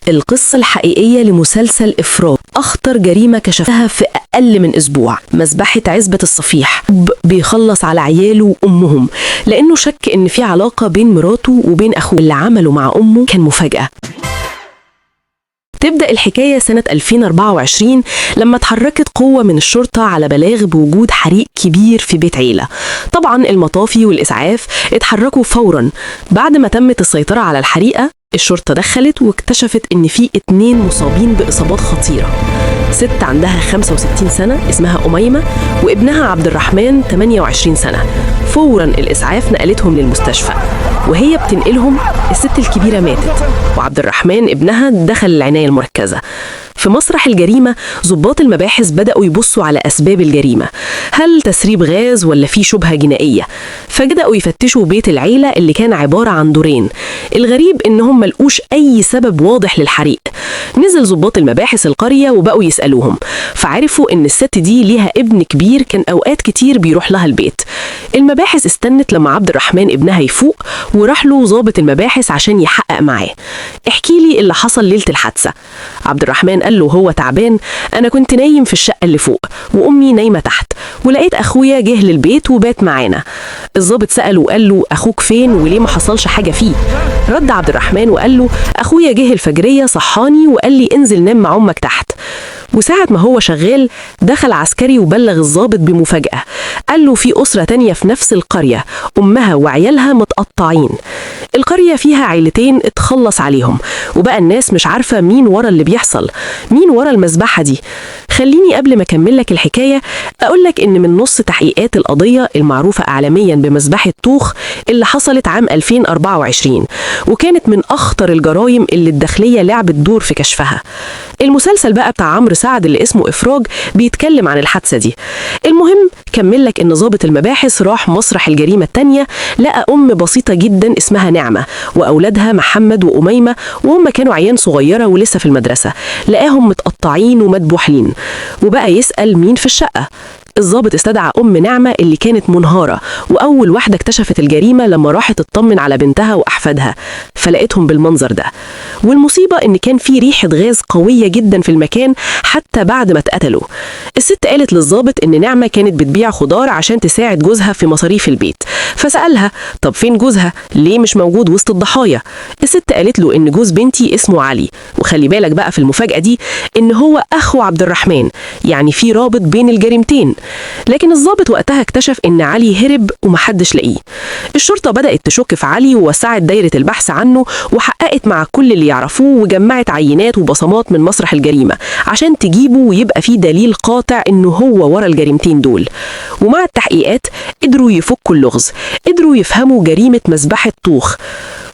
القصة الحقيقية لمسلسل إفراج، أخطر جريمة كشفها في أقل من أسبوع. مذبحة عزبة الصفيح بيخلص على عياله وأمهم لأنه شك إن في علاقة بين مراته وبين أخوه. اللي عمله مع أمه كان مفاجأة. تبدأ الحكاية سنة 2024 لما اتحركت قوة من الشرطة على بلاغ بوجود حريق كبير في بيت عيلة. طبعا المطافي والإسعاف اتحركوا فورا. بعد ما تمت السيطرة على الحريقة، الشرطة دخلت واكتشفت إن في 2 مصابين بإصابات خطيرة. ست عندها 65 سنة اسمها أميمة، وابنها عبد الرحمن 28 سنة. فورا الإسعاف نقلتهم للمستشفى، وهي بتنقلهم الست الكبيرة ماتت، وعبد الرحمن ابنها دخل العناية المركزة. في مسرح الجريمة ضباط المباحث بدأوا يبصوا على أسباب الجريمة، هل تسريب غاز ولا في شبهة جنائية؟ فبدأوا يفتشوا بيت العيلة اللي كان عبارة عن دورين. الغريب إنهم ملقوش أي سبب واضح للحريق. نزل ضباط المباحث القرية وبقوا يسألوهم، فعرفوا إن الست دي ليها ابن كبير كان أوقات كتير بيروح لها البيت. المباحث استنت لما عبد الرحمن ابنها يفوق، وراح له ضابط المباحث عشان يحقق معاه. احكي لي اللي حصل ليلة الحادثة. عبد الرحمن قال له هو تعبان، أنا كنت نايم في الشقة اللي فوق وأمي نايمة تحت، ولقيت أخويا جه للبيت وبات معانا. الضابط سأله وقال له أخوك فين وليه ما حصلش حاجة فيه؟ رد عبد الرحمن وقال له أخويا جه الفجرية صحاني وقال لي انزل نام مع أمك تحت. وساعة ما هو شغال دخل عسكري وبلغ الضابط بمفاجأة، قال له في أسرة تانية في نفس القرية أمها وعيالها متقطعين. القرية فيها عيلتين اتخلص عليهم، وبقى الناس مش عارفة مين ورا اللي بيحصل، مين ورا المذبحة دي. خليني قبل ما أكمل لك الحكاية أقول لك إن من نص تحقيقات القضية المعروفة إعلاميا بمذبحة طوخ اللي حصلت عام 2024، وكانت من أخطر الجرائم اللي الداخلية لعبت دور في كشفها. المسلسل بقى بتاع عمرو سعد اللي اسمه إفراج بيتكلم عن الحادثة دي. المهم كمل لك إن ضابط المباحث راح مسرح الجريمة التانية، لقى أم بسيطة جدا اسمها نعمة وأولادها محمد وأميمة، وهم كانوا عيان صغيرة ولسه في المدرسة. لقاهم متقطعين ومدبوحين، وبقى يسأل مين في الشقة. الضابط استدعى أم نعمة اللي كانت منهارة، وأول واحدة اكتشفت الجريمة لما راحت تطمن على بنتها وأحفادها، فلقيتهم بالمنظر ده. والمصيبة إن كان في ريحة غاز قوية جدا في المكان حتى بعد ما اتقتلوا. الست قالت للضابط إن نعمة كانت بتبيع خضار عشان تساعد جوزها في مصاريف البيت، فسألها طب فين جوزها؟ ليه مش موجود وسط الضحايا؟ الست قالت له إن جوز بنتي اسمه علي، وخلي بالك بقى في المفاجأة دي إن هو أخو عبد الرحمن، يعني في رابط بين الجريمتين. لكن الضابط وقتها اكتشف إن علي هرب ومحدش لاقيه. الشرطة بدأت تشك في علي ووسعت دايرة البحث عنه، وحققت مع كل اللي يعرفوه وجمعت عينات وبصمات من مسرح الجريمة عشان تجيبه ويبقى فيه دليل قاطع إنه هو ورا الجريمتين دول. ومع التحقيقات قدروا يفكوا اللغز، قدروا يفهموا جريمة مذبحة طوخ.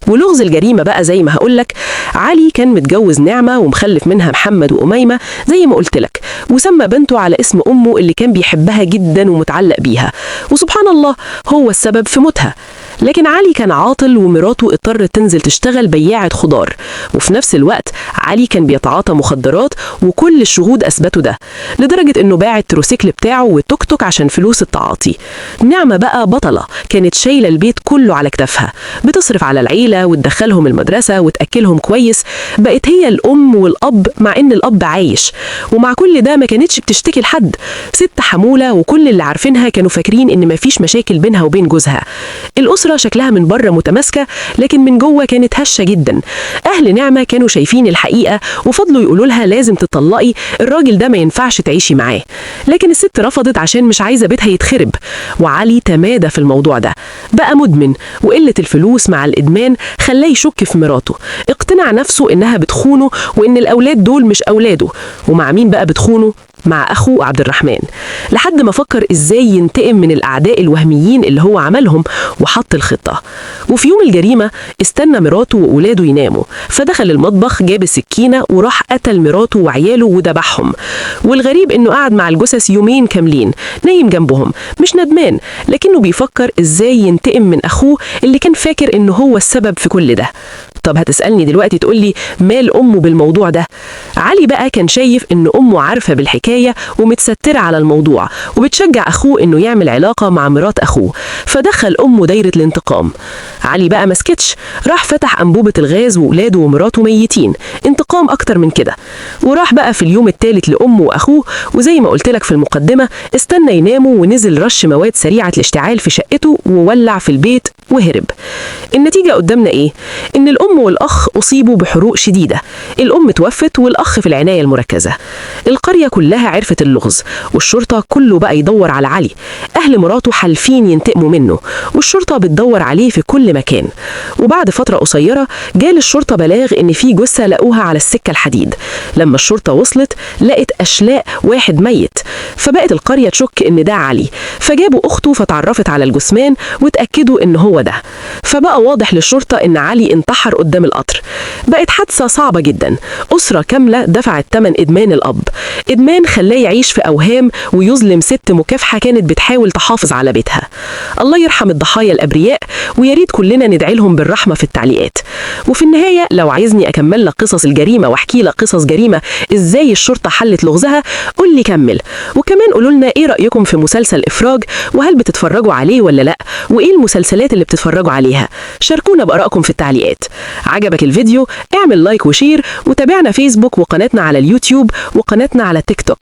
ولغز الجريمة بقى زي ما هقولك، علي كان متجوز نعمة ومخلف منها محمد وأميمة زي ما قلتلك، وسمى بنته على اسم أمه اللي كان بيحبها جدا ومتعلق بيها، وسبحان الله هو السبب في موتها. لكن علي كان عاطل ومراته اضطرت تنزل تشتغل بياعة خضار، وفي نفس الوقت علي كان بيتعاطى مخدرات، وكل الشهود أثبتوا ده، لدرجة إنه باع التروسيكل بتاعه والتوك توك عشان فلوس التعاطي. نعمة بقى بطلة، كانت شايلة البيت كله على كتافها، بتصرف على العيلة وتدخلهم المدرسة وتأكلهم كويس، بقت هي الأم والأب مع إن الأب عايش. ومع كل ده ما كانتش بتشتكي لحد، ست حمولة، وكل اللي عارفينها كانوا فاكرين إن مفيش مشاكل بينها وبين جوزها. الأسرة شكلها من بره متماسكة، لكن من جوه كانت هشة جدا. أهل نعمة كانوا شايفين الحقيقة وفضلوا يقولوا لها لازم تطلقي، الراجل ده ما ينفعش تعيشي معاه. لكن الست رفضت عشان مش عايزة بيتها يتخرب. وعلي تمادى في الموضوع ده، بقى مدمن، وقلة الفلوس مع الإدمان خلاه يشك في مراته. اقتنع نفسه إنها بتخونه وإن الأولاد دول مش أولاده. ومع مين بقى بتخونه؟ مع أخوه عبد الرحمن، لحد ما فكر إزاي ينتقم من الأعداء الوهميين اللي هو عملهم وحط الخطة. وفي يوم الجريمة استنى مراته وأولاده يناموا، فدخل المطبخ جاب السكينة وراح قتل مراته وعياله وذبحهم. والغريب إنه قعد مع الجثث يومين كاملين نايم جنبهم، مش ندمان، لكنه بيفكر إزاي ينتقم من أخوه اللي كان فاكر إنه هو السبب في كل ده. طب هتسألني دلوقتي تقولي مال أمه بالموضوع ده؟ علي بقى كان شايف إن أمه عارفة بالحكاية ومتسترة على الموضوع وبتشجع أخوه إنه يعمل علاقة مع مرات أخوه، فدخل أمه دايرة الانتقام. علي بقى مسكتش، راح فتح أنبوبة الغاز وولاده ومراته ميتين، انتقام أكتر من كده. وراح بقى في اليوم الثالث لأمه وأخوه، وزي ما قلت لك في المقدمة استنى يناموا ونزل رش مواد سريعة الاشتعال في شقته وولع في البيت وهرب. النتيجة قدامنا إيه؟ إن الأم والأخ أصيبوا بحروق شديدة، الأم توفت والأخ في العناية المركزة. القرية كلها عرفت اللغز، والشرطة كله بقى يدور على علي. أهل مراته حالفين ينتقموا منه، والشرطة بتدور عليه في كل مكان. وبعد فترة قصيرة جال الشرطة بلاغ إن في جثة لقوها على السكة الحديد. لما الشرطة وصلت لقت أشلاء واحد ميت، فبقت القرية تشك إن ده علي، فجابوا أخته فتعرفت على الجثمان وتأكدوا إن هو ده. فبقى واضح للشرطة إن علي انتحر قدام القطر. بقت حادثة صعبة جدا، أسرة كاملة دفعت ثمن إدمان الأب. إدمان خلاه يعيش في أوهام ويظلم ست مكافحة كانت بتحاول تحافظ على بيتها. الله يرحم الضحايا الأبرياء، وياريت كلنا ندعي لهم بالرحمة في التعليقات. وفي النهاية لو عايزني أكمل لك قصص الجريمة واحكي لك قصص جريمة إزاي الشرطة حلت لغزها، قول لي كمل. وكمان قولوا لنا إيه رأيكم في مسلسل إفراج، وهل بتتفرجوا عليه ولا لأ، وإيه المسلسلات اللي بتتفرجوا عليها؟ شاركونا بآرائكم في التعليقات. عجبك الفيديو؟ اعمل لايك وشير، وتابعنا فيسبوك وقناتنا على اليوتيوب وقناتنا على تيك توك.